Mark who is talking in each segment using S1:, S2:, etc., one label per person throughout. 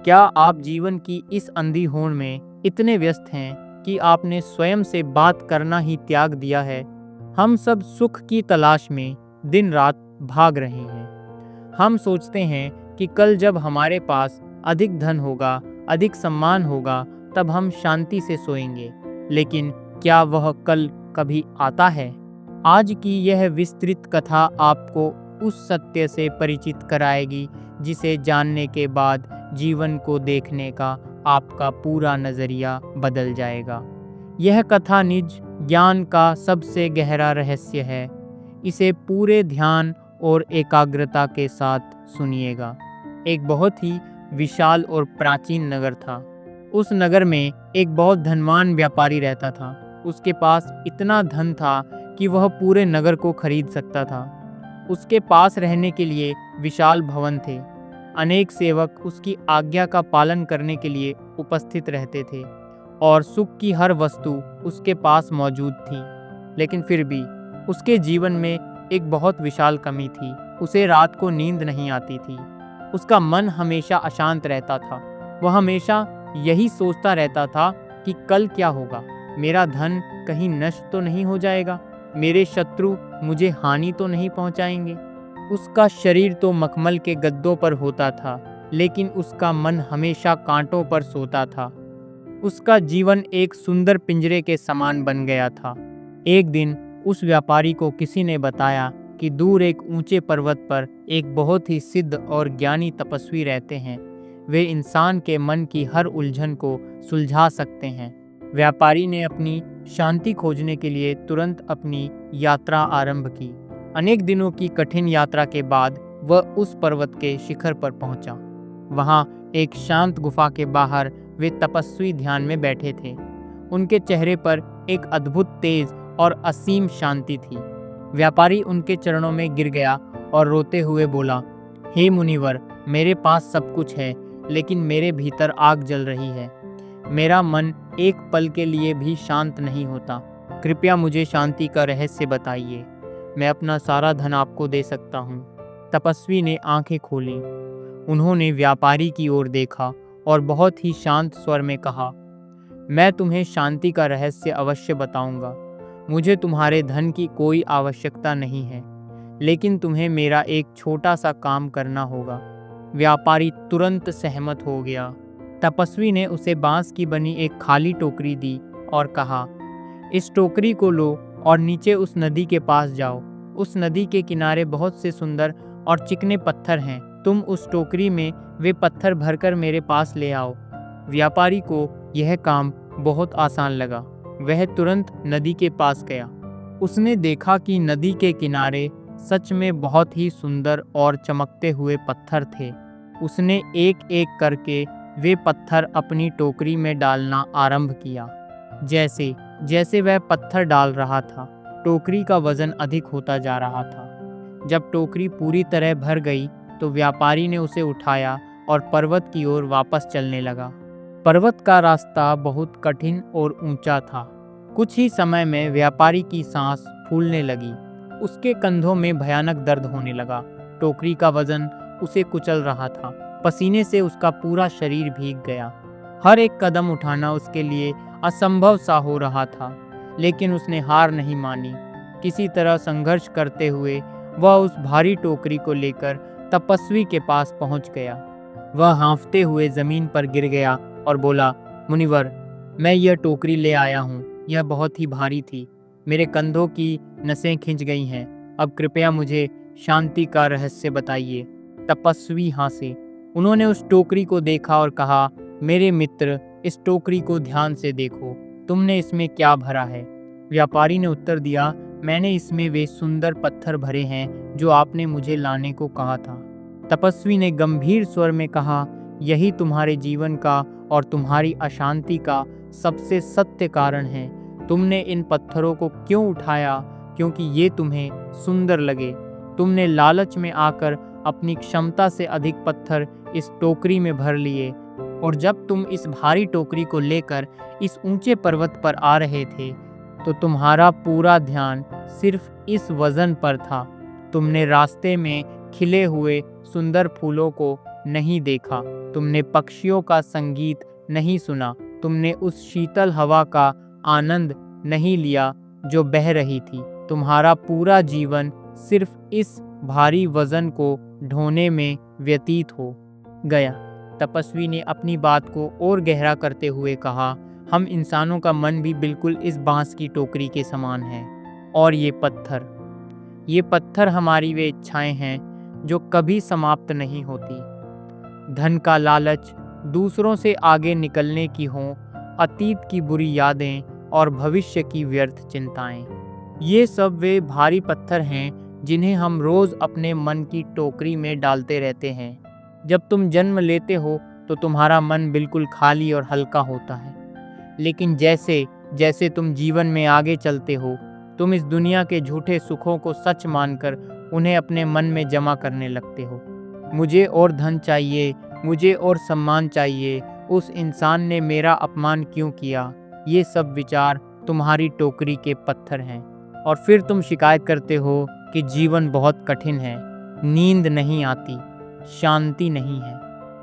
S1: क्या आप जीवन की इस अंधी होड़ में इतने व्यस्त हैं कि आपने स्वयं से बात करना ही त्याग दिया है? हम सब सुख की तलाश में दिन रात भाग रहे हैं। हम सोचते हैं कि कल जब हमारे पास अधिक धन होगा, अधिक सम्मान होगा, तब हम शांति से सोएंगे। लेकिन क्या वह कल कभी आता है? आज की यह विस्तृत कथा आपको उस सत्य से परिचित कराएगी जिसे जानने के बाद जीवन को देखने का आपका पूरा नजरिया बदल जाएगा। यह कथा निज ज्ञान का सबसे गहरा रहस्य है। इसे पूरे ध्यान और एकाग्रता के साथ सुनिएगा। एक बहुत ही विशाल और प्राचीन नगर था। उस नगर में एक बहुत धनवान व्यापारी रहता था। उसके पास इतना धन था कि वह पूरे नगर को खरीद सकता था। उसके पास रहने के लिए विशाल भवन थे। अनेक सेवक उसकी आज्ञा का पालन करने के लिए उपस्थित रहते थे और सुख की हर वस्तु उसके पास मौजूद थी। लेकिन फिर भी उसके जीवन में एक बहुत विशाल कमी थी। उसे रात को नींद नहीं आती थी। उसका मन हमेशा अशांत रहता था। वह हमेशा यही सोचता रहता था कि कल क्या होगा, मेरा धन कहीं नष्ट तो नहीं हो जाएगा, मेरे शत्रु मुझे हानि तो नहीं पहुंचाएंगे। उसका शरीर तो मखमल के गद्दों पर होता था, लेकिन उसका मन हमेशा कांटों पर सोता था। उसका जीवन एक सुंदर पिंजरे के समान बन गया था। एक दिन उस व्यापारी को किसी ने बताया कि दूर एक ऊंचे पर्वत पर एक बहुत ही सिद्ध और ज्ञानी तपस्वी रहते हैं। वे इंसान के मन की हर उलझन को सुलझा सकते हैं। व्यापारी ने अपनी शांति खोजने के लिए तुरंत अपनी यात्रा आरंभ की। अनेक दिनों की कठिन यात्रा के बाद वह उस पर्वत के शिखर पर पहुंचा। वहां एक शांत गुफा के बाहर वे तपस्वी ध्यान में बैठे थे। उनके चेहरे पर एक अद्भुत तेज और असीम शांति थी। व्यापारी उनके चरणों में गिर गया और रोते हुए बोला, हे मुनिवर, मेरे पास सब कुछ है, लेकिन मेरे भीतर आग जल रही है। मेरा मन एक पल के लिए भी शांत नहीं होता। कृपया मुझे शांति का रहस्य बताइए। मैं अपना सारा धन आपको दे सकता हूँ। तपस्वी ने आंखें खोली। उन्होंने व्यापारी की ओर देखा और बहुत ही शांत स्वर में कहा, मैं तुम्हें शांति का रहस्य अवश्य बताऊंगा। मुझे तुम्हारे धन की कोई आवश्यकता नहीं है, लेकिन तुम्हें मेरा एक छोटा सा काम करना होगा। व्यापारी तुरंत सहमत हो गया। तपस्वी ने उसे बांस की बनी एक खाली टोकरी दी और कहा, इस टोकरी को लो और नीचे उस नदी के पास जाओ। उस नदी के किनारे बहुत से सुंदर और चिकने पत्थर हैं। तुम उस टोकरी में वे पत्थर भरकर मेरे पास ले आओ। व्यापारी को यह काम बहुत आसान लगा। वह तुरंत नदी के पास गया। उसने देखा कि नदी के किनारे सच में बहुत ही सुंदर और चमकते हुए पत्थर थे। उसने एक एक करके वे पत्थर अपनी टोकरी में डालना आरंभ किया। जैसे जैसे वह पत्थर डाल रहा था, टोकरी का वजन अधिक होता जा रहा था। जब टोकरी पूरी तरह भर गई तो व्यापारी ने उसे उठाया और पर्वत की ओर वापस चलने लगा। पर्वत का रास्ता बहुत कठिन और ऊंचा था। कुछ ही समय में व्यापारी की सांस फूलने लगी। उसके कंधों में भयानक दर्द होने लगा। टोकरी का वजन उसे कुचल रहा था। पसीने से उसका पूरा शरीर भीग गया। हर एक कदम उठाना उसके लिए असंभव सा हो रहा था, लेकिन उसने हार नहीं मानी। किसी तरह संघर्ष करते हुए वह उस भारी टोकरी को लेकर तपस्वी के पास पहुंच गया। वह हांफते हुए जमीन पर गिर गया और बोला, मुनिवर, मैं यह टोकरी ले आया हूँ। यह बहुत ही भारी थी। मेरे कंधों की नसें खिंच गई हैं। अब कृपया मुझे शांति का रहस्य बताइए। तपस्वी हंसे। उन्होंने उस टोकरी को देखा और कहा, मेरे मित्र, इस टोकरी को ध्यान से देखो। तुमने इसमें क्या भरा है? व्यापारी ने उत्तर दिया, मैंने इसमें वे सुंदर पत्थर भरे हैं जो आपने मुझे लाने को कहा था। तपस्वी ने गंभीर स्वर में कहा, यही तुम्हारे जीवन का और तुम्हारी अशांति का सबसे सत्य कारण है। तुमने इन पत्थरों को क्यों उठाया? क्योंकि ये तुम्हें सुंदर लगे। तुमने लालच में आकर अपनी क्षमता से अधिक पत्थर इस टोकरी में भर लिए, और जब तुम इस भारी टोकरी को लेकर इस ऊंचे पर्वत पर आ रहे थे तो तुम्हारा पूरा ध्यान सिर्फ इस वजन पर था। तुमने रास्ते में खिले हुए सुंदर फूलों को नहीं देखा, तुमने पक्षियों का संगीत नहीं सुना, तुमने उस शीतल हवा का आनंद नहीं लिया जो बह रही थी। तुम्हारा पूरा जीवन सिर्फ इस भारी वजन को ढोने में व्यतीत हो गया। तपस्वी ने अपनी बात को और गहरा करते हुए कहा, हम इंसानों का मन भी बिल्कुल इस बांस की टोकरी के समान है। और ये पत्थर हमारी वे इच्छाएं हैं जो कभी समाप्त नहीं होती। धन का लालच, दूसरों से आगे निकलने की हों, अतीत की बुरी यादें और भविष्य की व्यर्थ चिंताएं, ये सब वे भारी पत्थर हैं जिन्हें हम रोज अपने मन की टोकरी में डालते रहते हैं। जब तुम जन्म लेते हो तो तुम्हारा मन बिल्कुल खाली और हल्का होता है, लेकिन जैसे जैसे तुम जीवन में आगे चलते हो, तुम इस दुनिया के झूठे सुखों को सच मानकर उन्हें अपने मन में जमा करने लगते हो। मुझे और धन चाहिए, मुझे और सम्मान चाहिए, उस इंसान ने मेरा अपमान क्यों किया, ये सब विचार तुम्हारी टोकरी के पत्थर हैं। और फिर तुम शिकायत करते हो कि जीवन बहुत कठिन है, नींद नहीं आती, शांति नहीं है।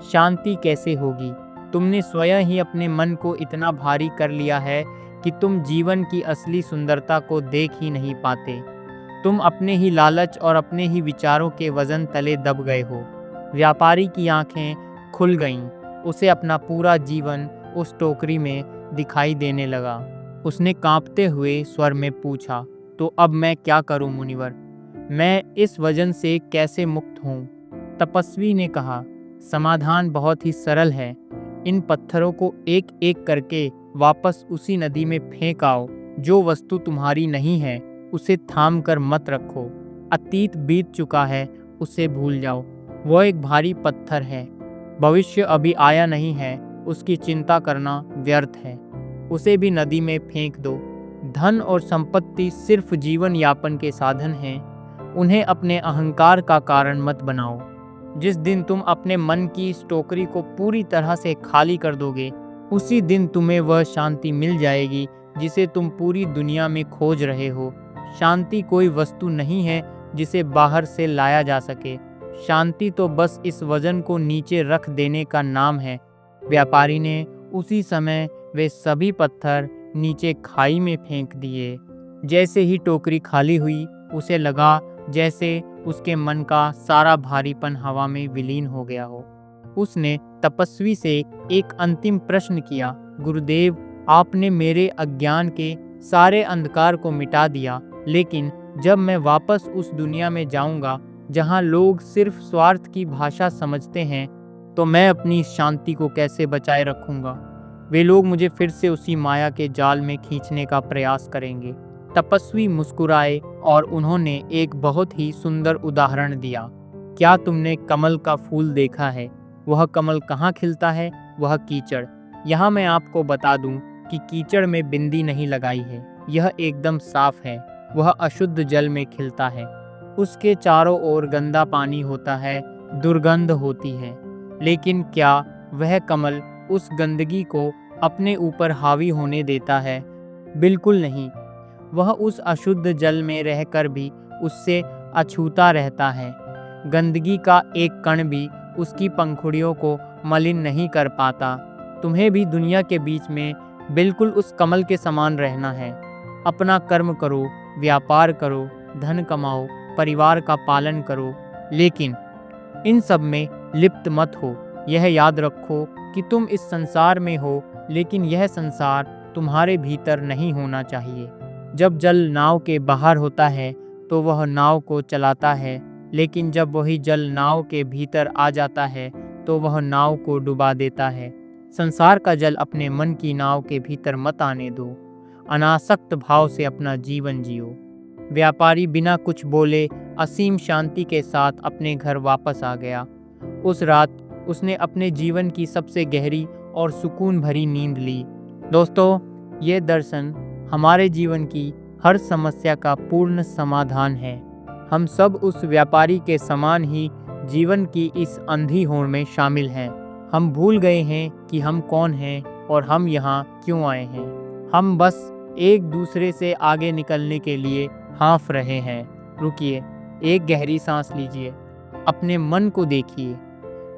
S1: शांति कैसे होगी? तुमने स्वयं ही अपने मन को इतना भारी कर लिया है कि तुम जीवन की असली सुंदरता को देख ही नहीं पाते। तुम अपने ही लालच और अपने ही विचारों के वजन तले दब गए हो। व्यापारी की आंखें खुल गईं। उसे अपना पूरा जीवन उस टोकरी में दिखाई देने लगा। उसने कांपते हुए स्वर में पूछा, तो अब मैं क्या करूं मुनिवर? मैं इस वजन से कैसे मुक्त हूं? तपस्वी ने कहा, समाधान बहुत ही सरल है। इन पत्थरों को एक एक करके वापस उसी नदी में फेंक आओ। जो वस्तु तुम्हारी नहीं है उसे थाम कर मत रखो। अतीत बीत चुका है, उसे भूल जाओ। वह एक भारी पत्थर है, भविष्य अभी आया नहीं है, उसकी चिंता करना व्यर्थ है। उसे भी नदी में फेंक दो। धन और संपत्ति सिर्फ जीवन यापन के साधन हैं, उन्हें अपने अहंकार का कारण मत बनाओ। जिस दिन तुम अपने मन की इस टोकरी को पूरी तरह से खाली कर दोगे, उसी दिन तुम्हें वह शांति मिल जाएगी जिसे तुम पूरी दुनिया में खोज रहे हो। शांति कोई वस्तु नहीं है जिसे बाहर से लाया जा सके। शांति तो बस इस वजन को नीचे रख देने का नाम है। व्यापारी ने उसी समय वे सभी पत्थर नीचे खाई में फेंक दिए। जैसे ही टोकरी खाली हुई, उसे लगा जैसे उसके मन का सारा भारीपन हवा में विलीन हो गया हो। उसने तपस्वी से एक अंतिम प्रश्न किया, गुरुदेव, आपने मेरे अज्ञान के सारे अंधकार को मिटा दिया, लेकिन जब मैं वापस उस दुनिया में जाऊंगा जहां लोग सिर्फ स्वार्थ की भाषा समझते हैं, तो मैं अपनी शांति को कैसे बचाए रखूंगा? वे लोग मुझे फिर से उसी माया के जाल में खींचने का प्रयास करेंगे। तपस्वी मुस्कुराए और उन्होंने एक बहुत ही सुंदर उदाहरण दिया। क्या तुमने कमल का फूल देखा है? वह कमल कहाँ खिलता है? वह कीचड़। यहाँ मैं आपको बता दूं कि कीचड़ में बिंदी नहीं लगाई है, यह एकदम साफ है। वह अशुद्ध जल में खिलता है। उसके चारों ओर गंदा पानी होता है, दुर्गंध होती है। लेकिन क्या वह कमल उस गंदगी को अपने ऊपर हावी होने देता है? बिल्कुल नहीं। वह उस अशुद्ध जल में रहकर भी उससे अछूता रहता है। गंदगी का एक कण भी उसकी पंखुड़ियों को मलिन नहीं कर पाता। तुम्हें भी दुनिया के बीच में बिल्कुल उस कमल के समान रहना है। अपना कर्म करो, व्यापार करो, धन कमाओ, परिवार का पालन करो, लेकिन इन सब में लिप्त मत हो। यह याद रखो कि तुम इस संसार में हो, लेकिन यह संसार तुम्हारे भीतर नहीं होना चाहिए। जब जल नाव के बाहर होता है तो वह नाव को चलाता है, लेकिन जब वही जल नाव के भीतर आ जाता है तो वह नाव को डुबा देता है। संसार का जल अपने मन की नाव के भीतर मत आने दो। अनासक्त भाव से अपना जीवन जियो। व्यापारी बिना कुछ बोले असीम शांति के साथ अपने घर वापस आ गया। उस रात उसने अपने जीवन की सबसे गहरी और सुकून भरी नींद ली। दोस्तों, ये दर्शन हमारे जीवन की हर समस्या का पूर्ण समाधान है। हम सब उस व्यापारी के समान ही जीवन की इस अंधी होड़ में शामिल हैं। हम भूल गए हैं कि हम कौन हैं और हम यहाँ क्यों आए हैं। हम बस एक दूसरे से आगे निकलने के लिए हाँफ रहे हैं। रुकिए, एक गहरी सांस लीजिए, अपने मन को देखिए।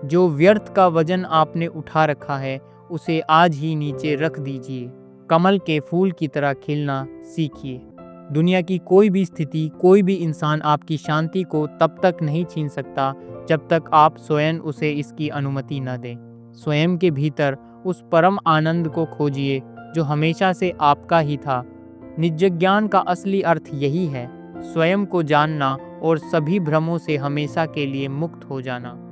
S1: जो व्यर्थ का वजन आपने उठा रखा है उसे आज ही नीचे रख दीजिए। कमल के फूल की तरह खिलना सीखिए। दुनिया की कोई भी स्थिति, कोई भी इंसान आपकी शांति को तब तक नहीं छीन सकता जब तक आप स्वयं उसे इसकी अनुमति न दें। स्वयं के भीतर उस परम आनंद को खोजिए जो हमेशा से आपका ही था। निज ज्ञान का असली अर्थ यही है, स्वयं को जानना और सभी भ्रमों से हमेशा के लिए मुक्त हो जाना।